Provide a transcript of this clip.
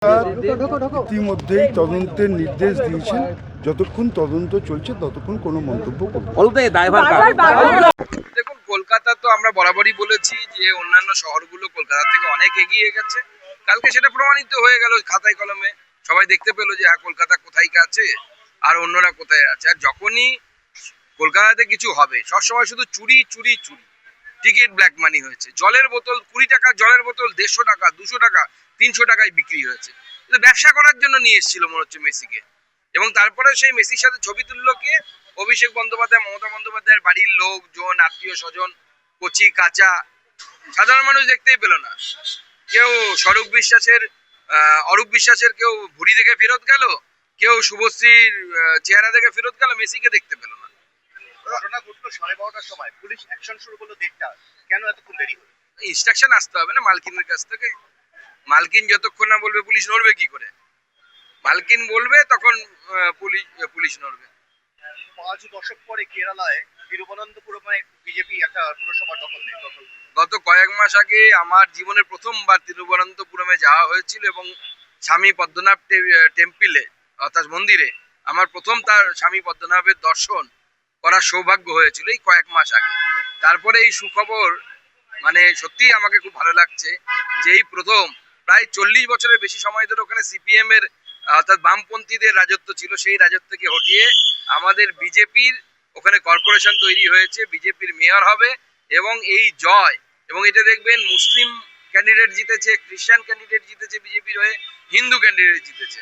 ইতিমধ্যেই তদন্তের নির্দেশ দিয়েছেন, যতক্ষণ তদন্ত চলছে ততক্ষণ কোনো মন্তব্য করব। দেখুন, কলকাতা তো আমরা বরাবরই বলেছি যে অন্যান্য শহরগুলো কলকাতা থেকে অনেক এগিয়ে গেছে। কালকে সেটা প্রমাণিত হয়ে গেল, খাতায় কলমে সবাই দেখতে পেলো যে হ্যাঁ, কলকাতা কোথায় আছে আর অন্যরা কোথায় আছে। আর যখনই কলকাতাতে কিছু হবে সবসময় শুধু চুরি চুরি চুরি। টিকিট ব্ল্যাক মানি হয়েছে, জলের বোতল 20 টাকা, জলের বোতল 150 টাকা, 200 টাকা, 300 টাকায় বিক্রি হয়েছে। কিন্তু ব্যবসা করার জন্য নিয়ে এসেছিল মনে হচ্ছে মেসিকে, এবং তারপরে সেই মেসির সাথে ছবি তুললো কে? অভিষেক বন্দ্যোপাধ্যায়, মমতা বন্দ্যোপাধ্যায়ের বাড়ির লোকজন, আত্মীয় স্বজন, কচি কাঁচা সাধারণ মানুষ দেখতেই পেল না। কেউ অরূপ বিশ্বাসের কেউ ভুড়ি দেখে ফেরত গেল, কেউ শুভশ্রীর চেহারা দেখে ফেরত গেল, মেসিকে দেখতে পেল না। ঘটনা ঘটলো 12:30টার সময়, পুলিশ অ্যাকশন শুরু করলো 1:30টা, কেন এতক্ষণ দেরি হলো? ইনস্ট্রাকশন আসতে হবে না মালকিনের কাছ থেকে। মালকিন যতক্ষণ না বলবে পুলিশ নড়বে কি করে? মালকিন বলবে তখন পুলিশ নড়বে। 5 দশক পরে কেরালায় তিরুবনন্তপুরমে বিজেপি একটা পুরসভা দখল নেয়। গত কয়েক মাস আগে আমার জীবনের প্রথমবার তিরুবনন্তপুরমে যাওয়া হয়েছিল, এবং স্বামী পদ্মনাভ টেম্পলে অর্থাৎ মন্দিরে আমার প্রথম তার স্বামী পদ্মনাভের দর্শন করার সৌভাগ্য হয়েছিল এই কয়েক মাস আগে। তারপরে এই সুখবর, মানে সত্যিই আমাকে খুব ভালো লাগছে যে এই প্রথম প্রায় 40 বছরের বেশি সময় ধরে ওখানে সিপিএম এর অর্থাৎ বামপন্থীদের রাজত্ব ছিল, সেই রাজত্বকে হটিয়ে আমাদের বিজেপির ওখানে কর্পোরেশন তৈরি হয়েছে, বিজেপির মেয়র হবে। এবং এই জয়, এবং এটা দেখবেন মুসলিম ক্যান্ডিডেট জিতেছে, খ্রিস্টান ক্যান্ডিডেট জিতেছে বিজেপির হয়ে, হিন্দু ক্যান্ডিডেট জিতেছে।